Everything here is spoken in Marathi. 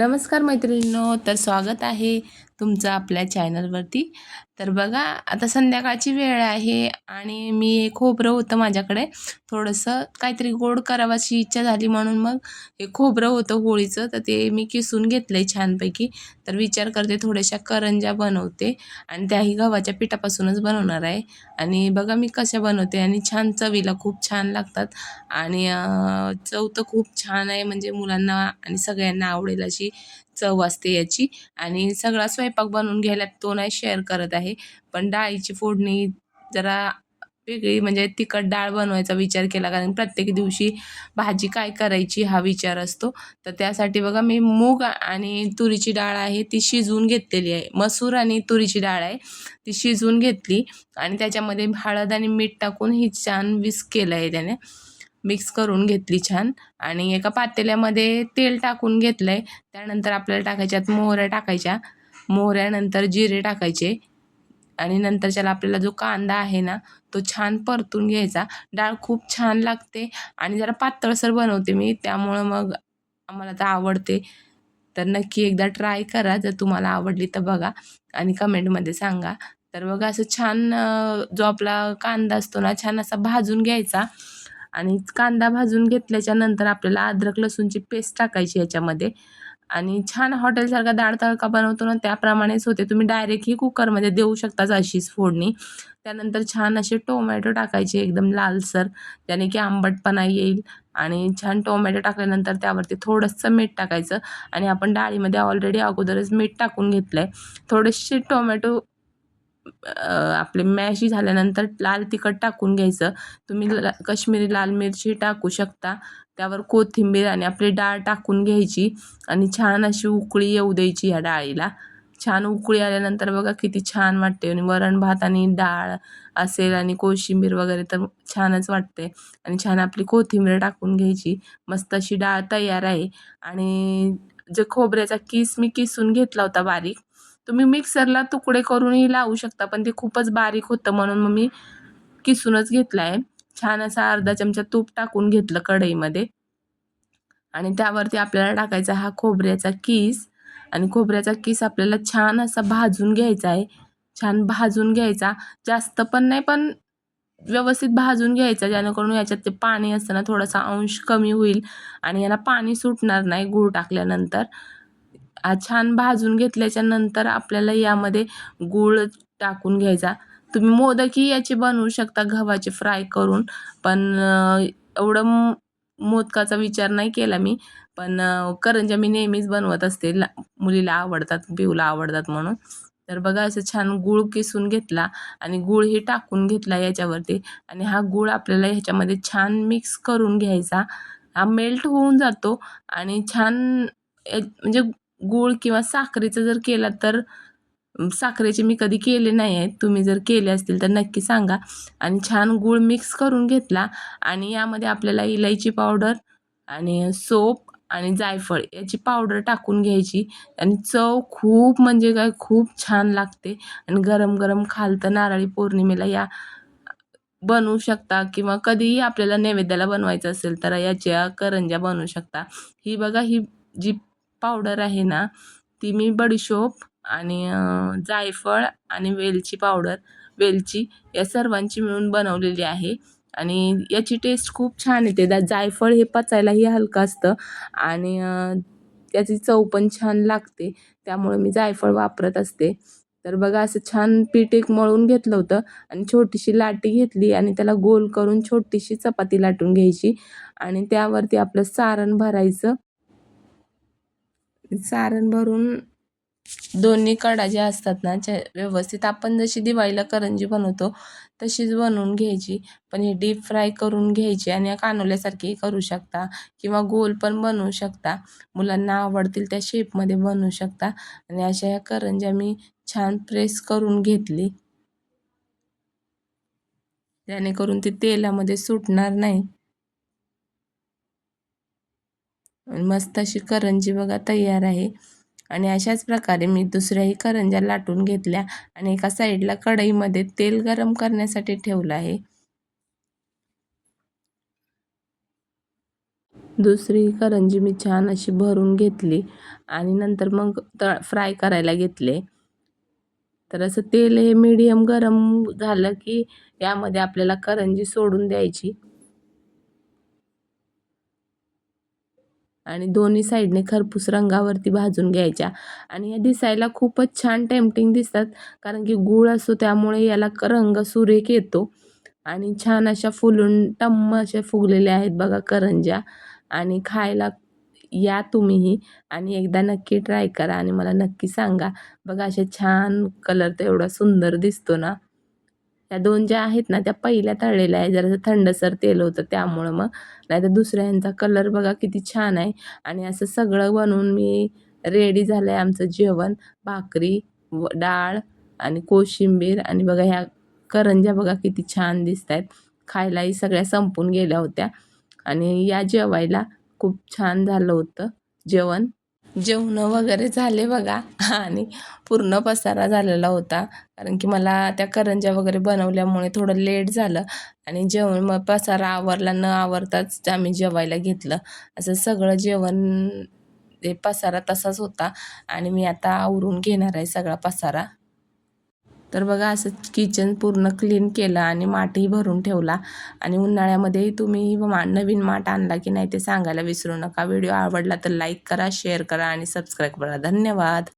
नमस्कार मैत्रिणींनो, तर स्वागत आहे तुमचं आपल्या चॅनलवरती. तर बघा, आता संध्याकाळची वेळ आहे आणि मी खोबरं होतं माझ्याकडे. थोडंसं काहीतरी गोड करावाची इच्छा झाली म्हणून मग हे खोबरं होतं होळीचं, तर ते मी किसून घेतलं आहे छानपैकी. तर विचार करते थोड्याशा करंज्या बनवते आणि त्याही गव्हाच्या पिठापासूनच बनवणार आहे. आणि बघा मी कशा बनवते आणि छान चवीला खूप छान लागतात आणि चव तर खूप छान आहे, म्हणजे मुलांना आणि सगळ्यांना आवडेल अशी चव असते याची. आणि सगळा स्वयंपाक बनवून घ्यायला तो नाही शेअर करत आहे, पण डाळीची फोडणी जरा वेगळी म्हणजे तिखट डाळ बनवायचा विचार केला, कारण प्रत्येक दिवशी भाजी काय करायची हा विचार असतो. तर त्यासाठी बघा मी मूग आणि तुरीची डाळ आहे ती शिजवून घेतलेली आहे. मसूर आणि तुरीची डाळ आहे ती शिजवून घेतली आणि त्याच्यामध्ये हळद आणि मीठ टाकून ही छान विस्क केलं आहे त्याने, मिक्स करून घेतली छान. आणि एका पातेल्यामध्ये तेल टाकून घेतलं आहे. त्यानंतर आपल्याला टाकायच्यात मोहऱ्या टाकायच्या. मोहऱ्यानंतर जिरे टाकायचे आणि नंतरच्याला आपल्याला जो कांदा आहे ना, तो छान परतून घ्यायचा. डाळ खूप छान लागते आणि जरा पातळसर बनवते मी, त्यामुळं मग आम्हाला तर आवडते. तर नक्की एकदा ट्राय करा, जर तुम्हाला आवडली तर बघा आणि कमेंटमध्ये सांगा. तर बघा असं छान जो आपला कांदा असतो ना, छान असा भाजून घ्यायचा आणि कांदा भाजून घेतल्याच्या नंतर आपल्याला अद्रक लसूणची पेस्ट टाकायची याच्यामध्ये आणि छान हॉटेलसारखा डाळ तडका बनवतो ना त्याप्रमाणेच होते. तुम्ही डायरेक्टही कुकरमध्ये देऊ शकता अशीच फोडणी. त्यानंतर छान असे टोमॅटो टाकायचे एकदम लालसर, त्याने की आंबटपणा येईल. आणि छान टोमॅटो टाकल्यानंतर त्यावरती थोडंसं मीठ टाकायचं आणि आपण डाळीमध्ये ऑलरेडी अगोदरच मीठ टाकून घेतलं आहे. थोडेसे टोमॅटो आपले मॅश झाल्यानंतर लाल तिखट टाकून घ्यायचं. तुम्ही काश्मीरी लाल मिरची टाकू शकता. त्यावर कोथिंबीर आणि आपली डाळ टाकून घ्यायची आणि छान अशी उकळी येऊ द्यायची ह्या डाळीला. छान उकळी आल्यानंतर बघा किती छान वाटते आणि वरण भात आणि डाळ असेल आणि कोशिंबीर वगैरे तर छानच वाटते. आणि छान आपली कोथिंबीर टाकून घ्यायची. मस्त अशी डाळ तयार आहे. आणि जे खोबऱ्याचा किस मी किसून घेतला होता बारीक, तुम्ही मिक्सरला तुकडे करूनही लावू शकता, पण ते खूपच बारीक होतं म्हणून मग मी किसूनच घेतला आहे. छान असा अर्धा चमचा तूप टाकून घेतलं कढईमध्ये आणि त्यावरती आपल्याला टाकायचा हा खोबऱ्याचा किस आणि खोबऱ्याचा किस आपल्याला छान असा भाजून घ्यायचा आहे. छान भाजून घ्यायचा, जास्त पण नाही, पण व्यवस्थित भाजून घ्यायचा, जेणेकरून याच्यात ते पाणी असतं ना थोडासा अंश कमी होईल आणि याला पाणी सुटणार नाही गूळ टाकल्यानंतर. छान भाजून घेतल्याच्या नंतर आपल्याला यामध्ये गूळ टाकून घ्यायचा. तुम्ही मोदकही याचे बनवू शकता गव्हाचे फ्राय करून, पण एवढं मोदकाचा विचार नाही केला मी. पण करंज्या मी नेहमीच बनवत असते, मुलीला आवडतात, पिऊला आवडतात म्हणून. तर बघा असं छान गूळ किसून घेतला आणि गूळही टाकून घेतला याच्यावरती आणि हा गूळ आपल्याला ह्याच्यामध्ये छान मिक्स करून घ्यायचा. हा मेल्ट होऊन जातो आणि छान म्हणजे गूळ किंवा साखरेचं जर केला तर साखरेचे मी कधी केले नाही आहेत. तुम्ही जर केले असतील तर नक्की सांगा. आणि छान गूळ मिक्स करून घेतला आणि यामध्ये आपल्याला इलायची पावडर आणि सोप आणि जायफळ याची पावडर टाकून घ्यायची आणि चव खूप म्हणजे काय खूप छान लागते. आणि गरम गरम खालतं नारळी पौर्णिमेला या बनवू शकता किंवा कधीही आपल्याला नैवेद्याला बनवायचं असेल तर याच्या करंज्या बनवू शकता. ही बघा, ही जी पावडर आहे ना, ती मी बडीशोप आणि जायफळ आणि वेलची पावडर, वेलची या सर्वांची मिळून बनवलेली आहे. आणि याची टेस्ट खूप छान येते. जायफळ हे पचायलाही हलकं असतं आणि त्याची चव पण छान लागते, त्यामुळे मी जायफळ वापरत असते. तर बघा असं छान पीठ एक मळून घेतलं होतं आणि छोटीशी लाटी घेतली आणि त्याला गोल करून छोटीशी चपाती लाटून घ्यायची आणि त्यावरती आपलं सारण भरायचं. सारण भरून दोन्ही कडा ज्या असतात ना, व्यवस्थित आपण जशी दिवाळीला करंजी बनवतो तशीच बनवून घ्यायची, पण हे डीप फ्राय करून घ्यायची आणि कानोल्यासारखी करू शकता किंवा गोल पण बनवू शकता. मुलांना आवडतील त्या शेपमध्ये बनवू शकता. आणि अशा ह्या करंज्या मी छान प्रेस करून घेतली, जेणेकरून ती तेलामध्ये सुटणार नाही. मस्त अशी करंजी बघा तयार आहे. आणि अशाच प्रकारे मी दुसऱ्याही करंज्या लाटून घेतल्या आणि एका साईडला कढईमध्ये तेल गरम करण्यासाठी ठेवलं आहे. दुसरी करंजी मी छान अशी भरून घेतली आणि नंतर मग फ्राय करायला घेतले. तर असं तेल हे मीडियम गरम झालं की यामध्ये आपल्याला करंजी सोडून द्यायची आणि दोन्ही साईडने खरपूस रंगावरती भाजून घ्यायच्या. आणि या दिसायला खूपच छान टेम्प्टिंग दिसतात, कारण की गूळ असतो त्यामुळे याला रंग सुरेख येतो. आणि छान अशा फुलून टम्म अशा फुगलेल्या आहेत बघा करंज्या. आणि खायला या तुम्हीही आणि एकदा नक्की ट्राय करा आणि मला नक्की सांगा. बघा अशा छान कलर तर एवढा सुंदर दिसतो ना. त्या 2 ज्या आहेत ना, त्या पहिल्या तळलेल्या आहेत. जरासं थंडसर तेल होतं त्यामुळं मग. नाहीतर दुसऱ्या ह्यांचा कलर बघा किती छान आहे. आणि असं सगळं बनवून मी रेडी झालंय आमचं जेवण. भाकरी, डाळ आणि कोशिंबीर आणि बघा ह्या करंज्या बघा किती छान दिसतायत. खायलाही सगळ्या संपून गेल्या होत्या आणि या जेवायला खूप छान झालं होतं जेवण. जेवणं वगैरे झाले बघा आणि पूर्ण पसारा झालेला होता. कारण की मला त्या करंज्या वगैरे बनवल्यामुळे थोडं लेट झालं आणि जेवण मग पसारा आवरला न आवरताच आम्ही जेवायला घेतलं. असं सगळं जेवण ते पसारा तसाच होता आणि मी आता आवरून घेणार आहे सगळा पसारा. तर बघा असं किचन पूर्ण क्लीन केलं आणि माठही भरून ठेवला. आणि उन्हाळ्यामध्येही तुम्ही नवीन माठ आणला की नाही ते सांगायला विसरू नका. व्हिडिओ आवडला तर लाईक करा, शेअर करा आणि सबस्क्राईब करा. धन्यवाद.